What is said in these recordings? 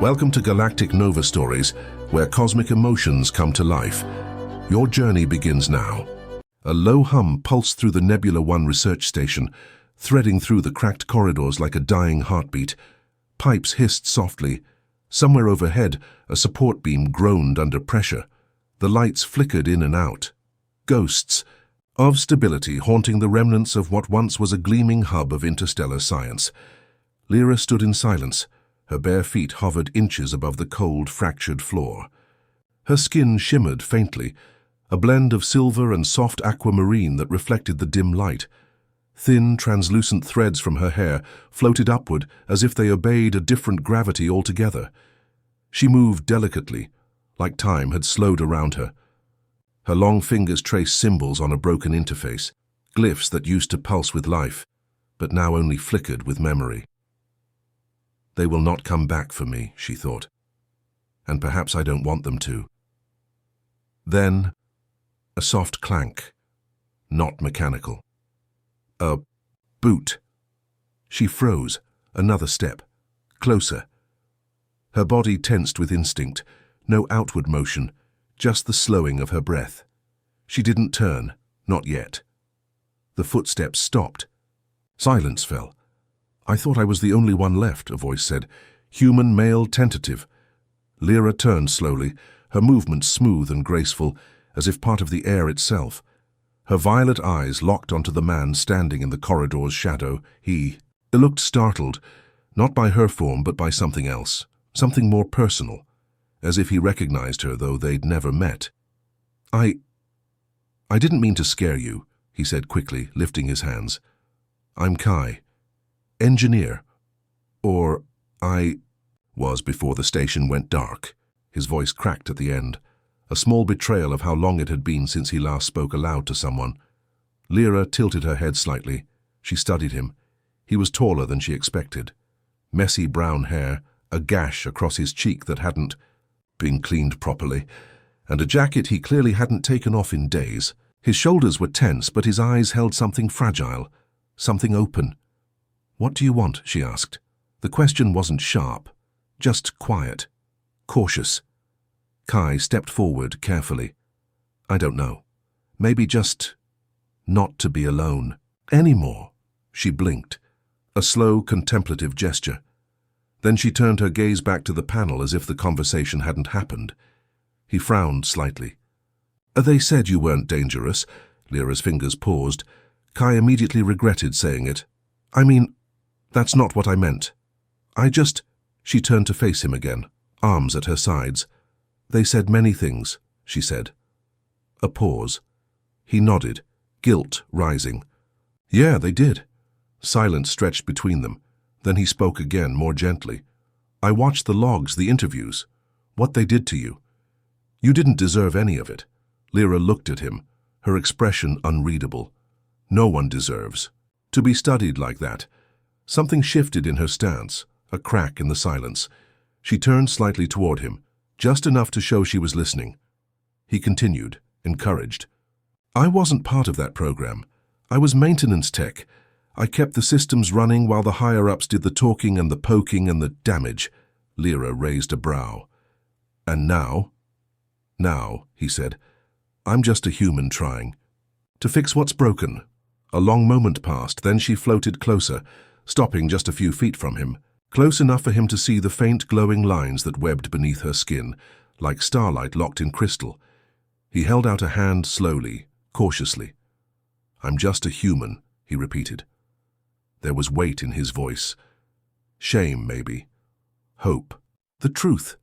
Welcome to Galactic Nova Stories, where cosmic emotions come to life. Your journey begins now. A low hum pulsed through the Nebula 1 research station, threading through the cracked corridors like a dying heartbeat. Pipes hissed softly. Somewhere overhead, a support beam groaned under pressure. The lights flickered in and out. Ghosts of stability haunting the remnants of what once was a gleaming hub of interstellar science. Lyra stood in silence. Her bare feet hovered inches above the cold, fractured floor. Her skin shimmered faintly, a blend of silver and soft aquamarine that reflected the dim light. Thin, translucent threads from her hair floated upward as if they obeyed a different gravity altogether. She moved delicately, like time had slowed around her. Her long fingers traced symbols on a broken interface, glyphs that used to pulse with life, but now only flickered with memory. They will not come back for me, she thought. And perhaps I don't want them to. Then, a soft clank, not mechanical. A boot. She froze, another step, closer. Her body tensed with instinct, no outward motion, just the slowing of her breath. She didn't turn, not yet. The footsteps stopped. Silence fell. I thought I was the only one left, a voice said. Human male tentative. Lyra turned slowly, her movements smooth and graceful, as if part of the air itself. Her violet eyes locked onto the man standing in the corridor's shadow. He looked startled, not by her form but by something else, something more personal, as if he recognized her though they'd never met. I didn't mean to scare you, he said quickly, lifting his hands. I'm Kai. Engineer. Or I was before the station went dark. His voice cracked at the end, a small betrayal of how long it had been since he last spoke aloud to someone. Lyra tilted her head slightly. She studied him. He was taller than she expected. Messy brown hair, a gash across his cheek that hadn't been cleaned properly, and a jacket he clearly hadn't taken off in days. His shoulders were tense, but his eyes held something fragile, something open. What do you want? She asked. The question wasn't sharp, just quiet, cautious. Kai stepped forward carefully. I don't know. Maybe just not to be alone anymore. She blinked, a slow, contemplative gesture. Then she turned her gaze back to the panel as if the conversation hadn't happened. He frowned slightly. They said you weren't dangerous. Lyra's fingers paused. Kai immediately regretted saying it. I mean, that's not what I meant. She turned to face him again, arms at her sides. They said many things, she said. A pause. He nodded, guilt rising. Yeah, they did. Silence stretched between them. Then he spoke again, more gently. I watched the logs, the interviews. What they did to you. You didn't deserve any of it. Lyra looked at him, her expression unreadable. No one deserves to be studied like that. Something shifted in her stance, a crack in the silence. She turned slightly toward him, just enough to show she was listening. He continued, encouraged. I wasn't part of that program. I was maintenance tech. I kept the systems running while the higher-ups did the talking and the poking and the damage. Lyra raised a brow. And now? Now, he said, I'm just a human trying to fix what's broken. A long moment passed, then she floated closer, stopping just a few feet from him, close enough for him to see the faint glowing lines that webbed beneath her skin, like starlight locked in crystal. He held out a hand slowly, cautiously. I'm just a human, he repeated. There was weight in his voice. Shame, maybe. Hope. The truth.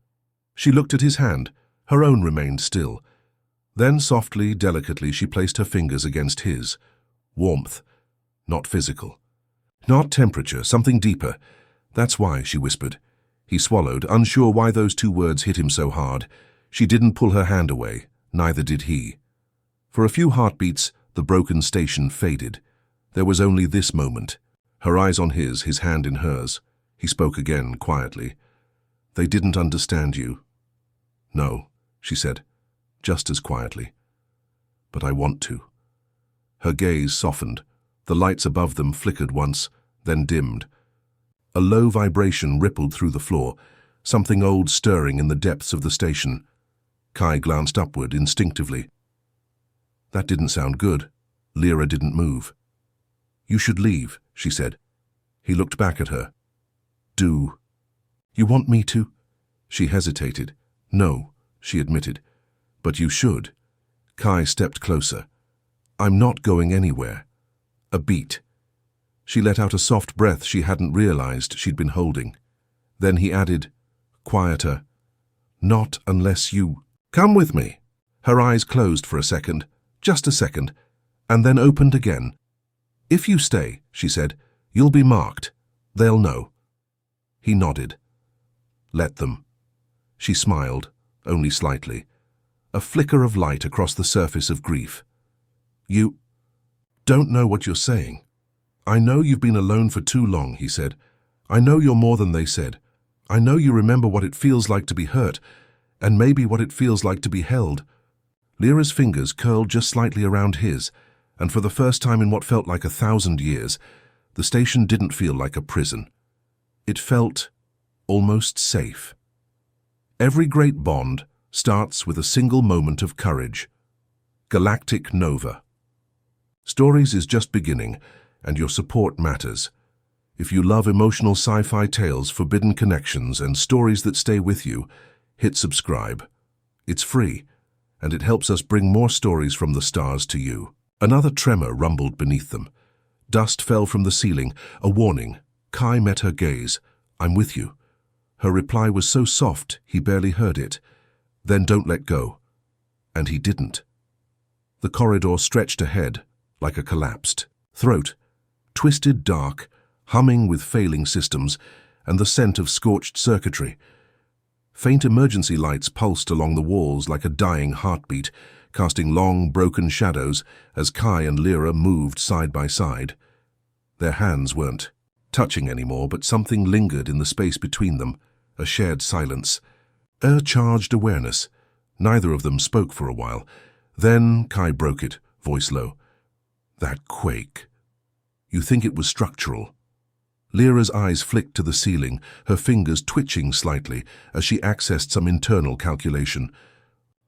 She looked at his hand. Her own remained still. Then softly, delicately, she placed her fingers against his. Warmth. Not physical. Not temperature, something deeper. That's why, she whispered. He swallowed, unsure why those two words hit him so hard. She didn't pull her hand away, neither did he. For a few heartbeats, the broken station faded. There was only this moment. Her eyes on his hand in hers. He spoke again, quietly. They didn't understand you. No, she said, just as quietly. But I want to. Her gaze softened. The lights above them flickered once, then dimmed. A low vibration rippled through the floor, something old stirring in the depths of the station. Kai glanced upward instinctively. That didn't sound good. Lyra didn't move. You should leave, she said. He looked back at her. Do you want me to? She hesitated. No, she admitted. But you should. Kai stepped closer. I'm not going anywhere. A beat. She let out a soft breath she hadn't realized she'd been holding. Then he added, quieter, not unless you come with me. Her eyes closed for a second, just a second, and then opened again. If you stay, she said, you'll be marked. They'll know. He nodded. Let them. She smiled, only slightly. A flicker of light across the surface of grief. You don't know what you're saying. I know you've been alone for too long, he said. I know you're more than they said. I know you remember what it feels like to be hurt, and maybe what it feels like to be held. Lyra's fingers curled just slightly around his, and for the first time in what felt like 1,000 years, the station didn't feel like a prison. It felt almost safe. Every great bond starts with a single moment of courage. Galactic Nova. Stories is just beginning, and your support matters. If you love emotional sci-fi tales, forbidden connections, and stories that stay with you, hit subscribe. It's free, and it helps us bring more stories from the stars to you. Another tremor rumbled beneath them. Dust fell from the ceiling, a warning. Kai met her gaze. I'm with you. Her reply was so soft he barely heard it. Then don't let go. And he didn't. The corridor stretched ahead, like a collapsed throat, twisted dark, humming with failing systems and the scent of scorched circuitry. Faint emergency lights pulsed along the walls like a dying heartbeat, casting long, broken shadows as Kai and Lyra moved side by side. Their hands weren't touching anymore, but something lingered in the space between them, a shared silence, a charged awareness. Neither of them spoke for a while. Then Kai broke it, voice low. That quake. You think it was structural? Lyra's eyes flicked to the ceiling, her fingers twitching slightly as she accessed some internal calculation.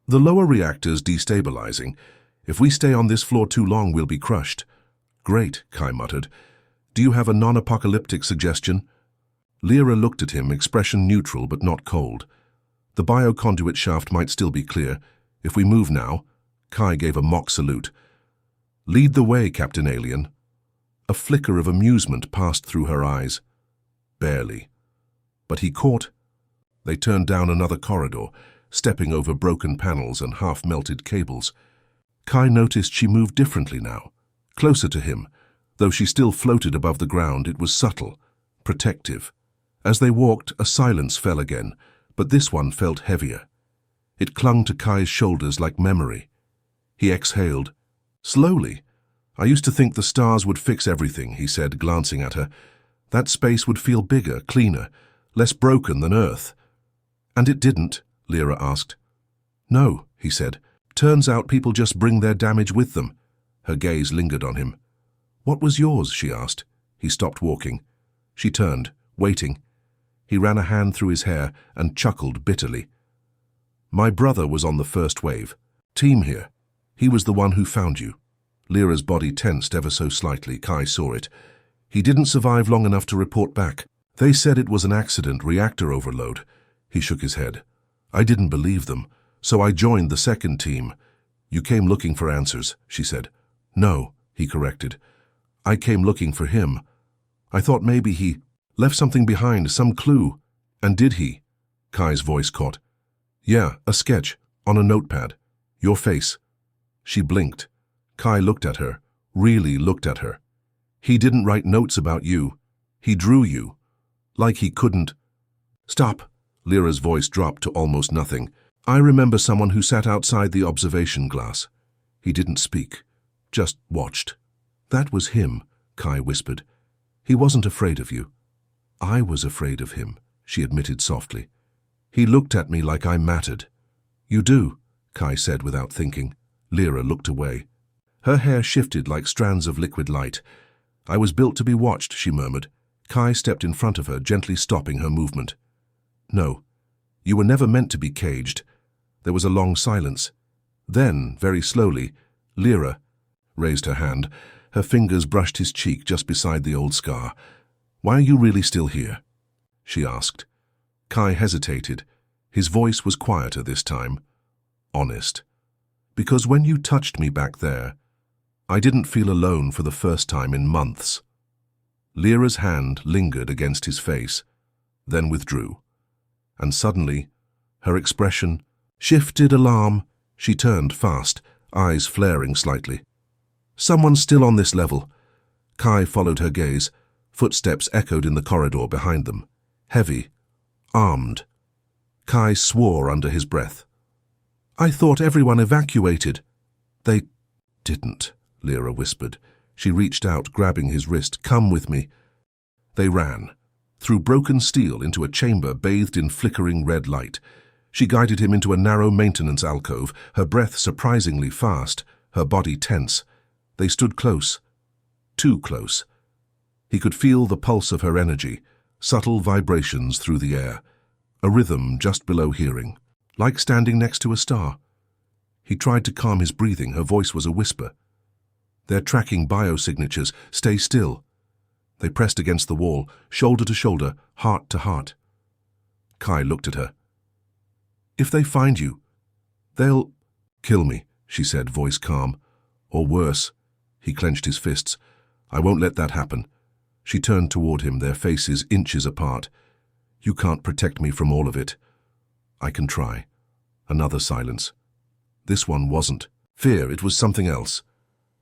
The lower reactor's destabilizing. If we stay on this floor too long, we'll be crushed. Great, Kai muttered. Do you have a non-apocalyptic suggestion? Lyra looked at him, expression neutral but not cold. The bioconduit shaft might still be clear. If we move now. Kai gave a mock salute. Lead the way, Captain Alien. A flicker of amusement passed through her eyes. Barely. But he caught. They turned down another corridor, stepping over broken panels and half-melted cables. Kai noticed she moved differently now, closer to him. Though she still floated above the ground, it was subtle, protective. As they walked, a silence fell again, but this one felt heavier. It clung to Kai's shoulders like memory. He exhaled. Slowly. I used to think the stars would fix everything, he said, glancing at her. That space would feel bigger, cleaner, less broken than Earth. And it didn't, Lyra asked. No, he said. Turns out people just bring their damage with them. Her gaze lingered on him. What was yours? She asked. He stopped walking. She turned, waiting. He ran a hand through his hair and chuckled bitterly. My brother was on the first wave. Team here. He was the one who found you. Lyra's body tensed ever so slightly. Kai saw it. He didn't survive long enough to report back. They said it was an accident, reactor overload. He shook his head. I didn't believe them, so I joined the second team. You came looking for answers, she said. No, he corrected. I came looking for him. I thought maybe he left something behind, some clue. And did he? Kai's voice caught. Yeah, a sketch, on a notepad. Your face. She blinked. Kai looked at her, really looked at her. He didn't write notes about you. He drew you. Like he couldn't. Stop. Lyra's voice dropped to almost nothing. I remember someone who sat outside the observation glass. He didn't speak, just watched. That was him, Kai whispered. He wasn't afraid of you. I was afraid of him, she admitted softly. He looked at me like I mattered. You do, Kai said without thinking. Lyra looked away. Her hair shifted like strands of liquid light. I was built to be watched, she murmured. Kai stepped in front of her, gently stopping her movement. No, you were never meant to be caged. There was a long silence. Then, very slowly, Lyra raised her hand. Her fingers brushed his cheek just beside the old scar. "Why are you really still here?" she asked. Kai hesitated. His voice was quieter this time. Honest. "Because when you touched me back there, I didn't feel alone for the first time in months." Lyra's hand lingered against his face, then withdrew. And suddenly, her expression shifted. Alarm. She turned fast, eyes flaring slightly. "Someone's still on this level." Kai followed her gaze. Footsteps echoed in the corridor behind them. Heavy, armed. Kai swore under his breath. "I thought everyone evacuated." "They didn't," Lyra whispered. She reached out, grabbing his wrist. "Come with me." They ran, through broken steel into a chamber bathed in flickering red light. She guided him into a narrow maintenance alcove, her breath surprisingly fast, her body tense. They stood close, too close. He could feel the pulse of her energy, subtle vibrations through the air, a rhythm just below hearing, like standing next to a star. He tried to calm his breathing. Her voice was a whisper. "They're tracking biosignatures. Stay still." They pressed against the wall, shoulder to shoulder, heart to heart. Kai looked at her. "If they find you, they'll kill me," she said, voice calm. "Or worse." He clenched his fists. "I won't let that happen." She turned toward him, their faces inches apart. "You can't protect me from all of it." "I can try." Another silence. This one wasn't fear, it was something else.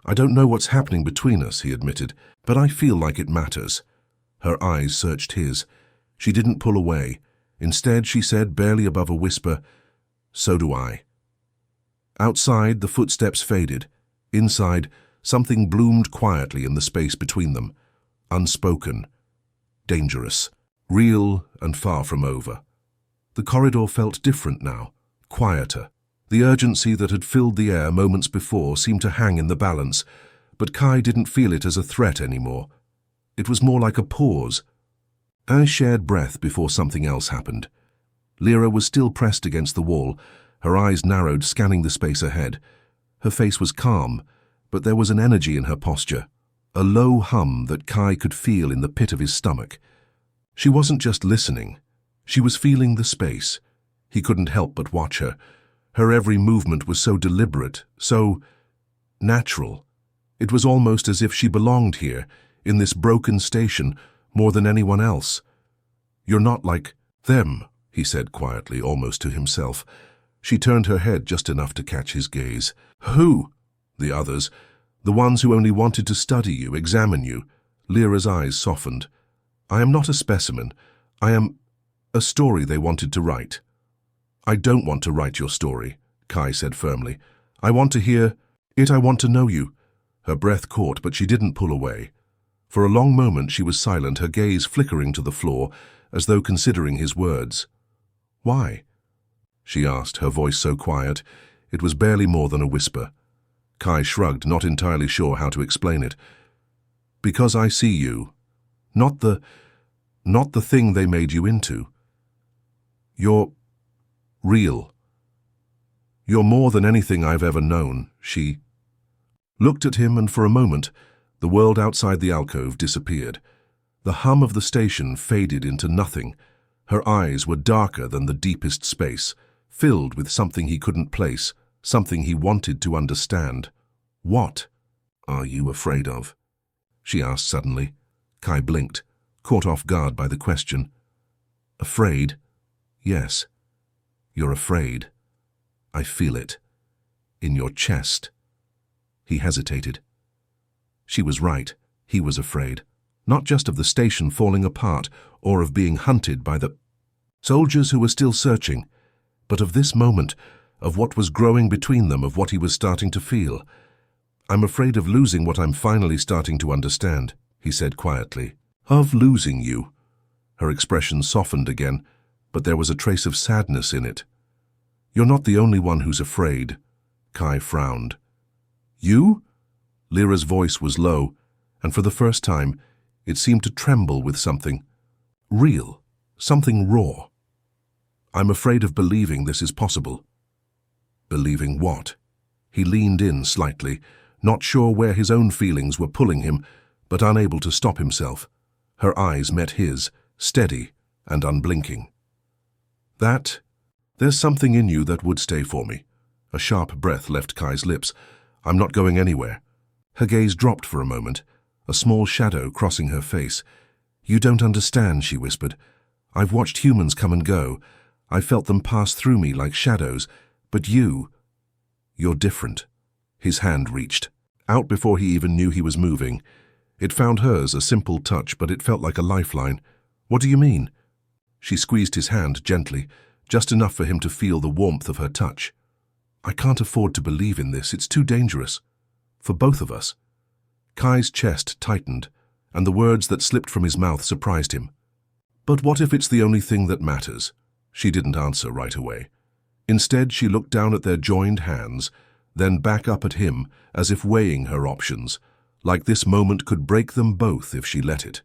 "I don't know what's happening between us," he admitted, "but I feel like it matters." Her eyes searched his. She didn't pull away. Instead, she said, barely above a whisper, "So do I." Outside, the footsteps faded. Inside, something bloomed quietly in the space between them. Unspoken. Dangerous. Real and far from over. The corridor felt different now. Quieter. The urgency that had filled the air moments before seemed to hang in the balance, but Kai didn't feel it as a threat anymore. It was more like a pause. A shared breath before something else happened. Lyra was still pressed against the wall, her eyes narrowed, scanning the space ahead. Her face was calm, but there was an energy in her posture, a low hum that Kai could feel in the pit of his stomach. She wasn't just listening. She was feeling the space. He couldn't help but watch her. Her every movement was so deliberate, so natural. It was almost as if she belonged here, in this broken station, more than anyone else. "You're not like them," he said quietly, almost to himself. She turned her head just enough to catch his gaze. "Who?" "The others. The ones who only wanted to study you, examine you." Lyra's eyes softened. "I am not a specimen. I am a story they wanted to write." "I don't want to write your story," Kai said firmly. "I want to hear it. I want to know you." Her breath caught, but she didn't pull away. For a long moment she was silent, her gaze flickering to the floor, as though considering his words. "Why?" she asked, her voice so quiet, it was barely more than a whisper. Kai shrugged, not entirely sure how to explain it. "Because I see you. Not the thing they made you into. You're real. You're more than anything I've ever known." She looked at him, and for a moment, the world outside the alcove disappeared. The hum of the station faded into nothing. Her eyes were darker than the deepest space, filled with something he couldn't place, something he wanted to understand. "What are you afraid of?" she asked suddenly. Kai blinked, caught off guard by the question. "Afraid? Yes. You're afraid. I feel it. In your chest." He hesitated. She was right. He was afraid. Not just of the station falling apart or of being hunted by the soldiers who were still searching, but of this moment, of what was growing between them, of what he was starting to feel. "I'm afraid of losing what I'm finally starting to understand," he said quietly. "Of losing you." Her expression softened again, but there was a trace of sadness in it. "You're not the only one who's afraid." Kai frowned. "You?" Lyra's voice was low, and for the first time, it seemed to tremble with something real, something raw. I'm afraid of believing this is possible. Believing what? He leaned in slightly, not sure where his own feelings were pulling him, but unable to stop himself. Her eyes met his, steady and unblinking. There's something in you that would stay for me. A sharp breath left Kai's lips. I'm not going anywhere. Her gaze dropped for a moment, a small shadow crossing her face. You don't understand, she whispered. I've watched humans come and go. I've felt them pass through me like shadows. But you're different. His hand reached, out before he even knew he was moving. It found hers, a simple touch, but it felt like a lifeline. What do you mean? She squeezed his hand gently, just enough for him to feel the warmth of her touch. I can't afford to believe in this. It's too dangerous. For both of us. Kai's chest tightened, and the words that slipped from his mouth surprised him. But what if it's the only thing that matters? She didn't answer right away. Instead, she looked down at their joined hands, then back up at him, as if weighing her options, like this moment could break them both if she let it.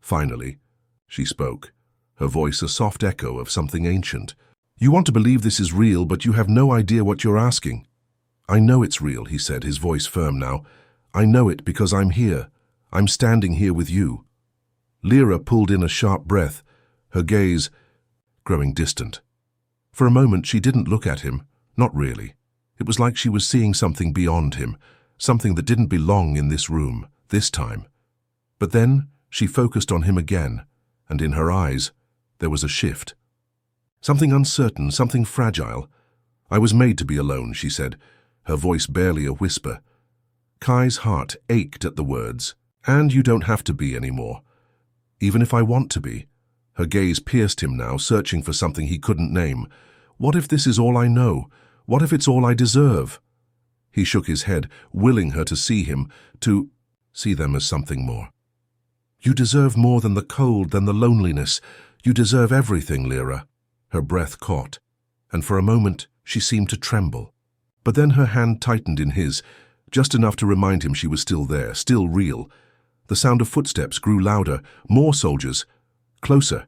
Finally, she spoke, her voice a soft echo of something ancient. You want to believe this is real, but you have no idea what you're asking. I know it's real, he said, his voice firm now. I know it because I'm here. I'm standing here with you. Lyra pulled in a sharp breath, her gaze growing distant. For a moment she didn't look at him, not really. It was like she was seeing something beyond him, something that didn't belong in this room, this time. But then she focused on him again, and in her eyes there was a shift. Something uncertain, something fragile. I was made to be alone, she said, her voice barely a whisper. Kai's heart ached at the words. And you don't have to be anymore. Even if I want to be. Her gaze pierced him now, searching for something he couldn't name. What if this is all I know? What if it's all I deserve? He shook his head, willing her to see him, to see them as something more. You deserve more than the cold, than the loneliness. You deserve everything, Lyra. Her breath caught, and for a moment she seemed to tremble. But then her hand tightened in his, just enough to remind him she was still there, still real. The sound of footsteps grew louder, more soldiers, closer.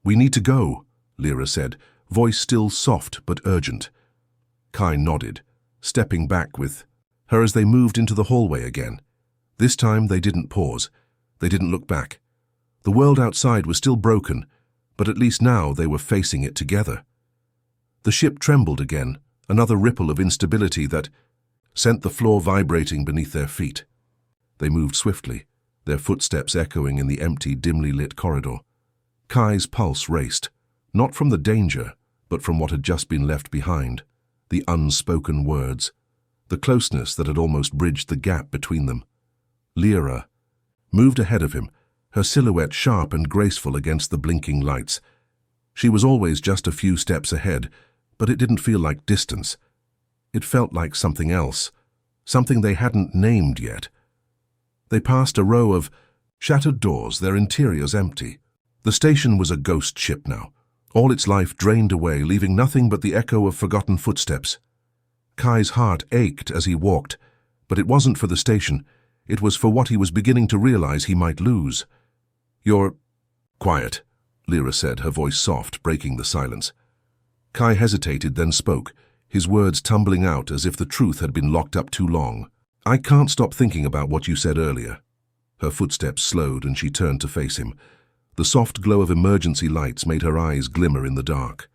We need to go, Lyra said, voice still soft but urgent. Kai nodded, stepping back with her as they moved into the hallway again. This time they didn't pause. They didn't look back. The world outside was still broken, but at least now they were facing it together. The ship trembled again, another ripple of instability that sent the floor vibrating beneath their feet. They moved swiftly, their footsteps echoing in the empty, dimly lit corridor. Kai's pulse raced, not from the danger, but from what had just been left behind, the unspoken words, the closeness that had almost bridged the gap between them. Lyra moved ahead of him, her silhouette sharp and graceful against the blinking lights. She was always just a few steps ahead, but it didn't feel like distance. It felt like something else, something they hadn't named yet. They passed a row of shattered doors, their interiors empty. The station was a ghost ship now, all its life drained away, leaving nothing but the echo of forgotten footsteps. Kai's heart ached as he walked, but it wasn't for the station. It was for what he was beginning to realize he might lose. You're quiet, Lyra said, her voice soft, breaking the silence. Kai hesitated, then spoke, his words tumbling out as if the truth had been locked up too long. I can't stop thinking about what you said earlier. Her footsteps slowed and she turned to face him. The soft glow of emergency lights made her eyes glimmer in the dark.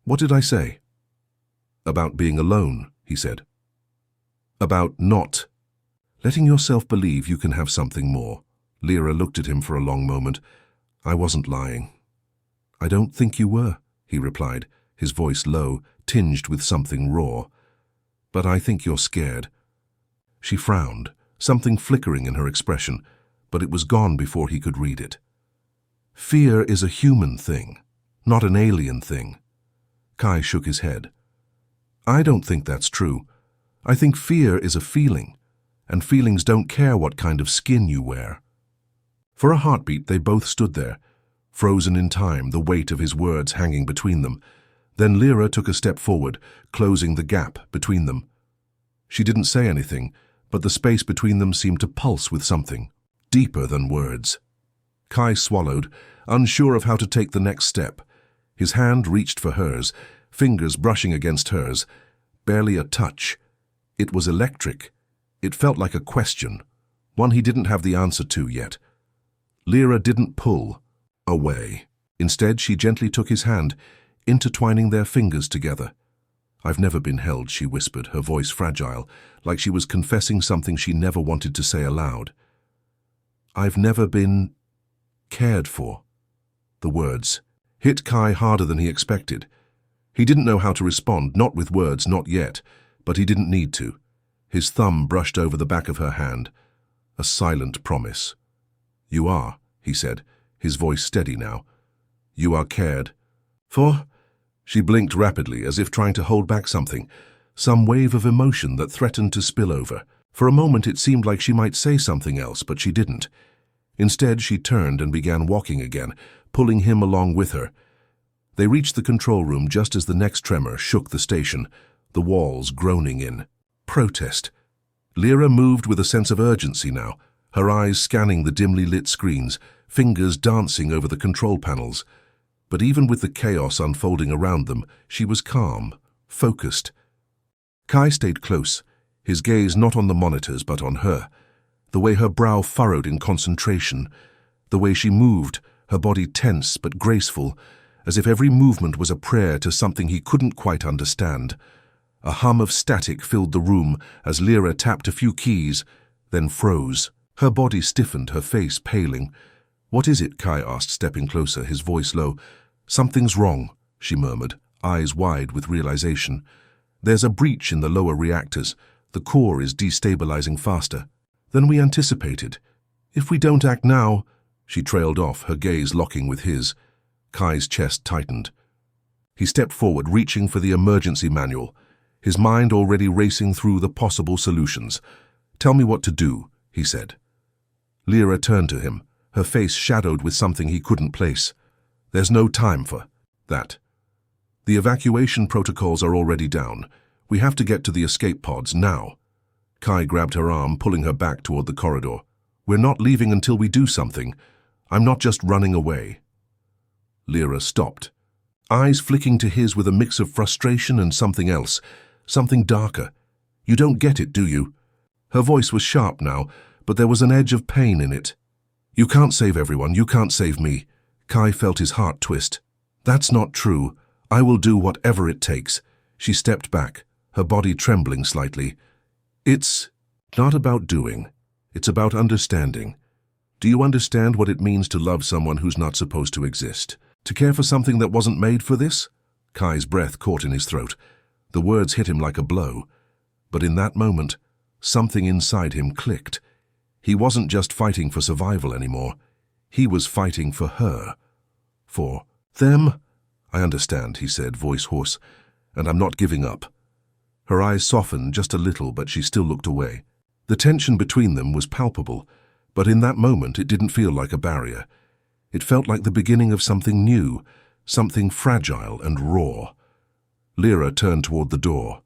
What did I say? About being alone, he said. About not letting yourself believe you can have something more. Lyra looked at him for a long moment. I wasn't lying. I don't think you were, he replied, his voice low, tinged with something raw. But I think you're scared. She frowned, something flickering in her expression, but it was gone before he could read it. Fear is a human thing, not an alien thing. Kai shook his head. I don't think that's true. I think fear is a feeling, and feelings don't care what kind of skin you wear. For a heartbeat they both stood there, frozen in time, the weight of his words hanging between them. Then Lyra took a step forward, closing the gap between them. She didn't say anything, but the space between them seemed to pulse with something, deeper than words. Kai swallowed, unsure of how to take the next step. His hand reached for hers, fingers brushing against hers. Barely a touch. It was electric. It felt like a question, one he didn't have the answer to yet. Lyra didn't pull away. Instead, she gently took his hand, intertwining their fingers together. "I've never been held," she whispered, her voice fragile, like she was confessing something she never wanted to say aloud. "I've never been cared for." The words hit Kai harder than he expected. He didn't know how to respond, not with words, not yet, but he didn't need to. His thumb brushed over the back of her hand. A silent promise. "You are," he said, his voice steady now. "You are cared for?" She blinked rapidly, as if trying to hold back something, some wave of emotion that threatened to spill over. For a moment it seemed like she might say something else, but she didn't. Instead, she turned and began walking again, pulling him along with her. They reached the control room just as the next tremor shook the station, the walls groaning in protest. Lyra moved with a sense of urgency now, her eyes scanning the dimly lit screens, fingers dancing over the control panels. But even with the chaos unfolding around them, she was calm, focused. Kai stayed close, his gaze not on the monitors but on her. The way her brow furrowed in concentration, the way she moved, her body tense but graceful, as if every movement was a prayer to something he couldn't quite understand. A hum of static filled the room as Lyra tapped a few keys, then froze. Her body stiffened, her face paling. "What is it?" Kai asked, stepping closer, his voice low. "Something's wrong," she murmured, eyes wide with realization. "There's a breach in the lower reactors. The core is destabilizing faster than we anticipated. If we don't act now—" She trailed off, her gaze locking with his. Kai's chest tightened. He stepped forward, reaching for the emergency manual, his mind already racing through the possible solutions. "Tell me what to do," he said. Lyra turned to him, her face shadowed with something he couldn't place. "There's no time for that. The evacuation protocols are already down. We have to get to the escape pods now." Kai grabbed her arm, pulling her back toward the corridor. "We're not leaving until we do something. I'm not just running away." Lyra stopped, eyes flicking to his with a mix of frustration and something else, something darker. "You don't get it, do you?" Her voice was sharp now, but there was an edge of pain in it. "You can't save everyone. You can't save me." Kai felt his heart twist. "That's not true. I will do whatever it takes." She stepped back, her body trembling slightly. "It's not about doing. It's about understanding. Do you understand what it means to love someone who's not supposed to exist? To care for something that wasn't made for this?" Kai's breath caught in his throat. The words hit him like a blow. But in that moment, something inside him clicked. He wasn't just fighting for survival anymore. He was fighting for her. For them? "I understand," he said, voice hoarse, "and I'm not giving up." Her eyes softened just a little, but she still looked away. The tension between them was palpable, but in that moment it didn't feel like a barrier. It felt like the beginning of something new, something fragile and raw. Lyra turned toward the door.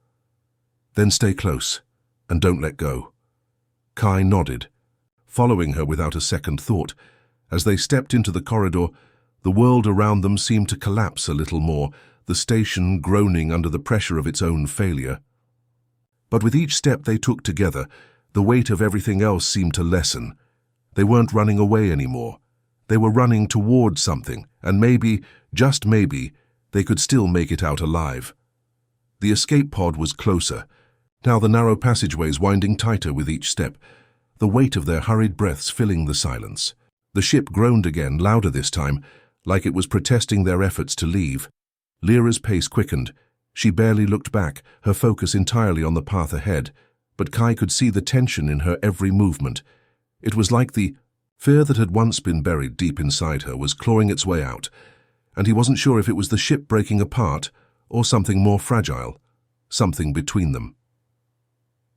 "Then stay close, and don't let go." Kai nodded, following her without a second thought. As they stepped into the corridor, the world around them seemed to collapse a little more, the station groaning under the pressure of its own failure. But with each step they took together, the weight of everything else seemed to lessen. They weren't running away anymore. They were running toward something, and maybe, just maybe, they could still make it out alive. The escape pod was closer, now the narrow passageways winding tighter with each step, the weight of their hurried breaths filling the silence. The ship groaned again, louder this time, like it was protesting their efforts to leave. Lyra's pace quickened. She barely looked back, her focus entirely on the path ahead, but Kai could see the tension in her every movement. It was like the fear that had once been buried deep inside her was clawing its way out, and he wasn't sure if it was the ship breaking apart or something more fragile, something between them.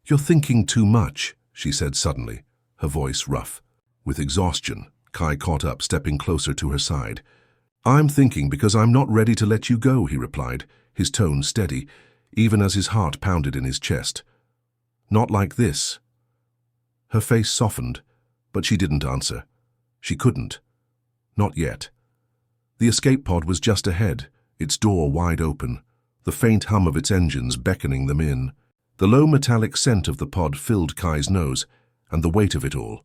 "You're thinking too much," she said suddenly, her voice rough. With exhaustion, Kai caught up, stepping closer to her side. "I'm thinking because I'm not ready to let you go," he replied, his tone steady, even as his heart pounded in his chest. "Not like this." Her face softened, but she didn't answer. She couldn't. Not yet. The escape pod was just ahead, its door wide open, the faint hum of its engines beckoning them in. The low metallic scent of the pod filled Kai's nose, and the weight of it all,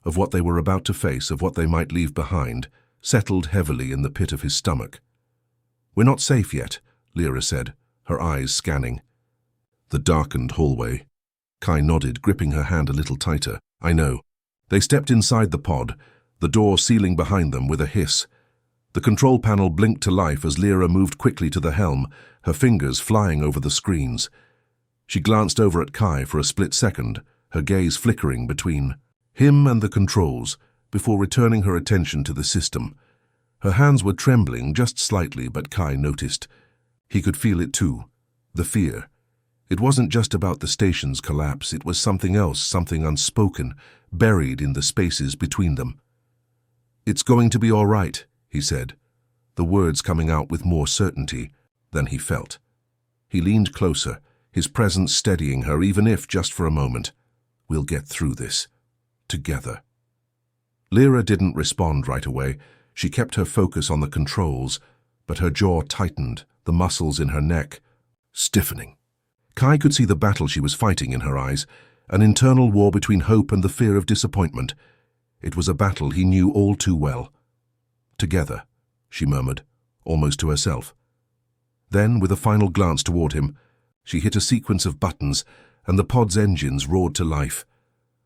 of what they were about to face, of what they might leave behind, settled heavily in the pit of his stomach. "We're not safe yet," Lyra said, her eyes scanning the darkened hallway. Kai nodded, gripping her hand a little tighter. "I know." They stepped inside the pod, the door sealing behind them with a hiss. The control panel blinked to life as Lyra moved quickly to the helm, her fingers flying over the screens. She glanced over at Kai for a split second, her gaze flickering between him and the controls, before returning her attention to the system. Her hands were trembling just slightly, but Kai noticed. He could feel it too, the fear. It wasn't just about the station's collapse, it was something else, something unspoken, buried in the spaces between them. "It's going to be all right," he said, the words coming out with more certainty than he felt. He leaned closer, his presence steadying her, even if just for a moment. "We'll get through this. Together." Lyra didn't respond right away. She kept her focus on the controls, but her jaw tightened, the muscles in her neck stiffening. Kai could see the battle she was fighting in her eyes, an internal war between hope and the fear of disappointment. It was a battle he knew all too well. "Together," she murmured, almost to herself. Then, with a final glance toward him, she hit a sequence of buttons, and the pod's engines roared to life.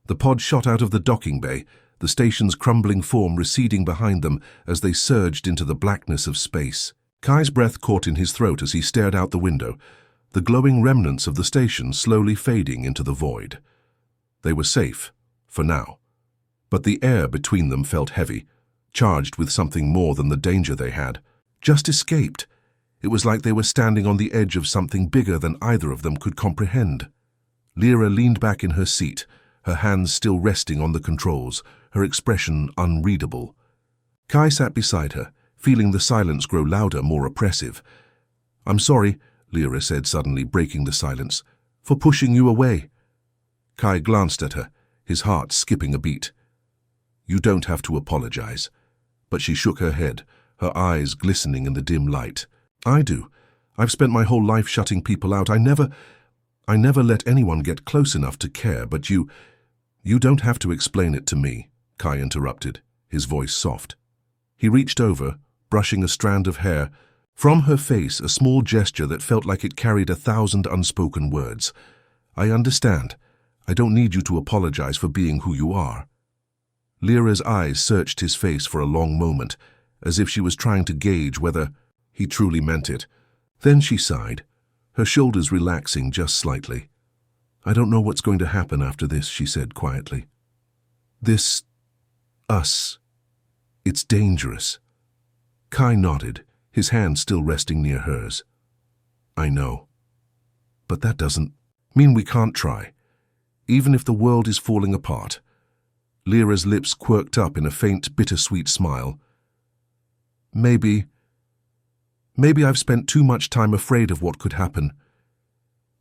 The pod shot out of the docking bay, the station's crumbling form receding behind them as they surged into the blackness of space. Kai's breath caught in his throat as he stared out the window, the glowing remnants of the station slowly fading into the void. They were safe, for now. But the air between them felt heavy, charged with something more than the danger they had just escaped. It was like they were standing on the edge of something bigger than either of them could comprehend. Lyra leaned back in her seat, her hands still resting on the controls, her expression unreadable. Kai sat beside her, feeling the silence grow louder, more oppressive. "I'm sorry," Lyra said, suddenly breaking the silence, "for pushing you away." Kai glanced at her, his heart skipping a beat. "You don't have to apologize." But she shook her head, her eyes glistening in the dim light. "I do. I've spent my whole life shutting people out. I never let anyone get close enough to care, but you don't have to explain it to me," Kai interrupted, his voice soft. He reached over, brushing a strand of hair from her face, a small gesture that felt like it carried 1,000 unspoken words. "I understand. I don't need you to apologize for being who you are." Lyra's eyes searched his face for a long moment, as if she was trying to gauge whether he truly meant it. Then she sighed, her shoulders relaxing just slightly. "I don't know what's going to happen after this," she said quietly. Us. It's dangerous." Kai nodded, his hand still resting near hers. "I know. But that doesn't mean we can't try, even if the world is falling apart." Lyra's lips quirked up in a faint, bittersweet smile. Maybe I've spent too much time afraid of what could happen.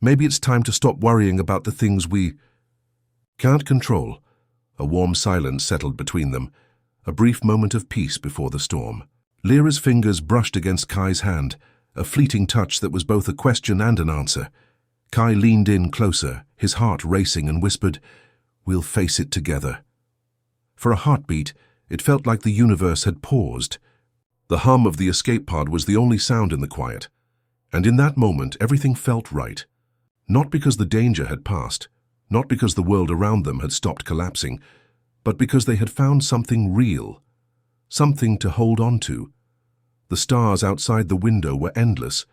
Maybe it's time to stop worrying about the things we can't control." A warm silence settled between them, a brief moment of peace before the storm. Lyra's fingers brushed against Kai's hand, a fleeting touch that was both a question and an answer. Kai leaned in closer, his heart racing, and whispered, "We'll face it together." For a heartbeat, it felt like the universe had paused. The hum of the escape pod was the only sound in the quiet, and in that moment everything felt right. Not because the danger had passed, not because the world around them had stopped collapsing, but because they had found something real, something to hold on to. The stars outside the window were endless,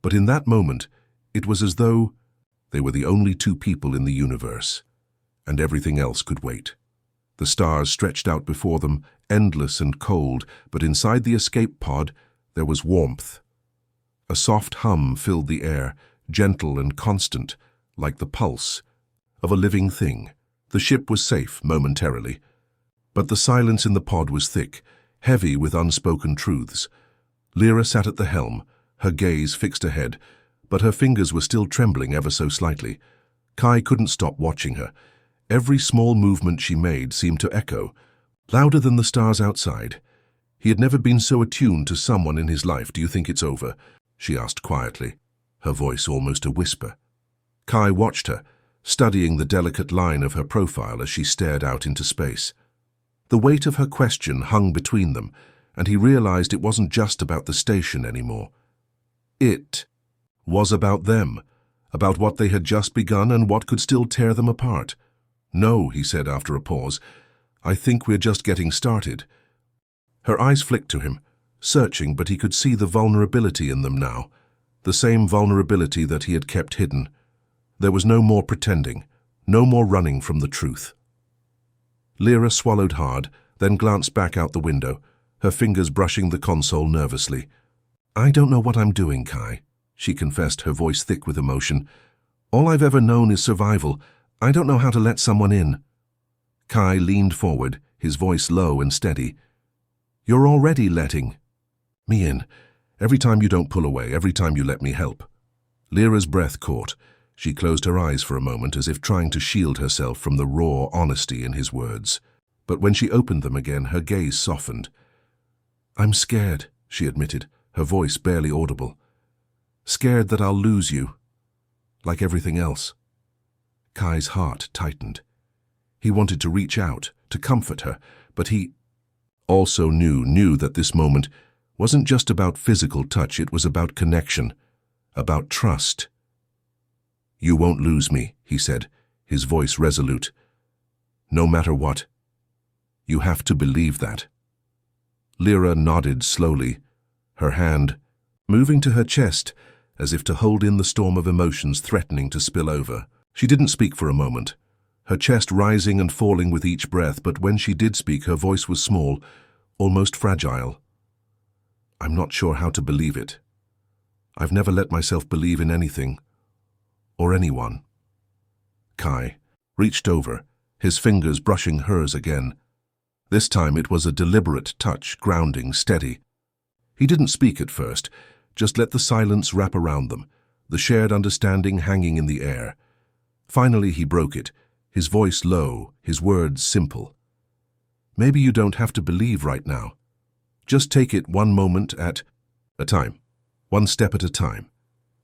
but in that moment it was as though they were the only two people in the universe, and everything else could wait. The stars stretched out before them, endless and cold, but inside the escape pod there was warmth. A soft hum filled the air, gentle and constant, like the pulse of a living thing. The ship was safe momentarily, but the silence in the pod was thick, heavy with unspoken truths. Lyra sat at the helm, her gaze fixed ahead, but her fingers were still trembling ever so slightly. Kai couldn't stop watching her. Every small movement she made seemed to echo, louder than the stars outside. He had never been so attuned to someone in his life. "Do you think it's over?" she asked quietly, her voice almost a whisper. Kai watched her, studying the delicate line of her profile as she stared out into space. The weight of her question hung between them, and he realized it wasn't just about the station anymore. It was about them, about what they had just begun and what could still tear them apart. "No," he said after a pause, "I think we're just getting started." Her eyes flicked to him, searching, but he could see the vulnerability in them now, the same vulnerability that he had kept hidden. There was no more pretending, no more running from the truth. Lyra swallowed hard, then glanced back out the window, her fingers brushing the console nervously. "I don't know what I'm doing, Kai," she confessed, her voice thick with emotion. "All I've ever known is survival. I don't know how to let someone in." Kai leaned forward, his voice low and steady. "You're already letting me in. Every time you don't pull away, every time you let me help." Lyra's breath caught. She closed her eyes for a moment as if trying to shield herself from the raw honesty in his words. But when she opened them again, her gaze softened. "I'm scared," she admitted, her voice barely audible. "Scared that I'll lose you, like everything else." Kai's heart tightened. He wanted to reach out, to comfort her, but he also knew that this moment wasn't just about physical touch, it was about connection, about trust. "You won't lose me," he said, his voice resolute. "No matter what. You have to believe that." Lyra nodded slowly, her hand moving to her chest as if to hold in the storm of emotions threatening to spill over. She didn't speak for a moment, her chest rising and falling with each breath, but when she did speak, her voice was small, almost fragile. "I'm not sure how to believe it. I've never let myself believe in anything, or anyone." Kai reached over, his fingers brushing hers again. This time it was a deliberate touch, grounding, steady. He didn't speak at first, just let the silence wrap around them, the shared understanding hanging in the air. Finally he broke it, his voice low, his words simple. "Maybe you don't have to believe right now. Just take it one moment at a time, one step at a time."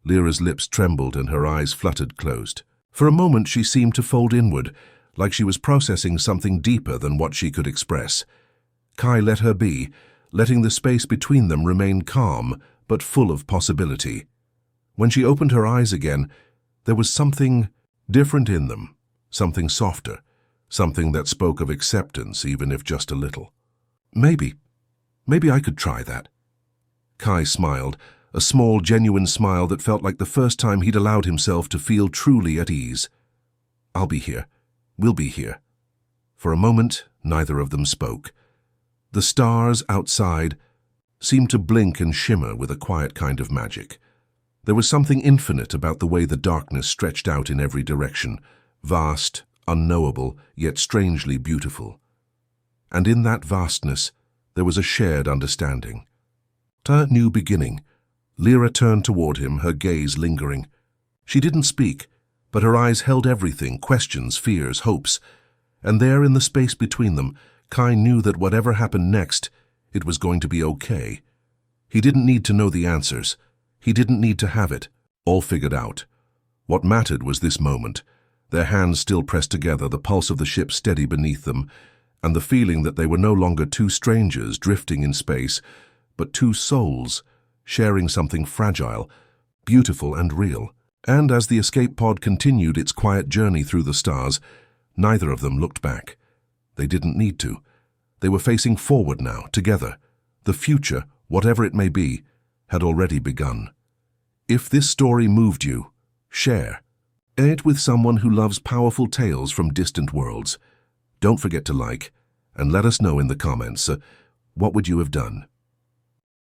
Lyra's lips trembled and her eyes fluttered closed. For a moment she seemed to fold inward, like she was processing something deeper than what she could express. Kai let her be, letting the space between them remain calm but full of possibility. When she opened her eyes again, there was something different in them, something softer, something that spoke of acceptance, even if just a little. Maybe I could try that." Kai smiled, a small, genuine smile that felt like the first time he'd allowed himself to feel truly at ease. "I'll be here. We'll be here." For a moment, neither of them spoke. The stars outside seemed to blink and shimmer with a quiet kind of magic. There was something infinite about the way the darkness stretched out in every direction, vast, unknowable, yet strangely beautiful. And in that vastness, there was a shared understanding. A new beginning. Lyra turned toward him, her gaze lingering. She didn't speak, but her eyes held everything, questions, fears, hopes. And there in the space between them, Kai knew that whatever happened next, it was going to be okay. He didn't need to know the answers. He didn't need to have it all figured out. What mattered was this moment, their hands still pressed together, the pulse of the ship steady beneath them, and the feeling that they were no longer two strangers drifting in space, but two souls sharing something fragile, beautiful and real. And as the escape pod continued its quiet journey through the stars, neither of them looked back. They didn't need to. They were facing forward now, together. The future, whatever it may be, had already begun. If this story moved you, share it with someone who loves powerful tales from distant worlds. Don't forget to like, and let us know in the comments, what would you have done?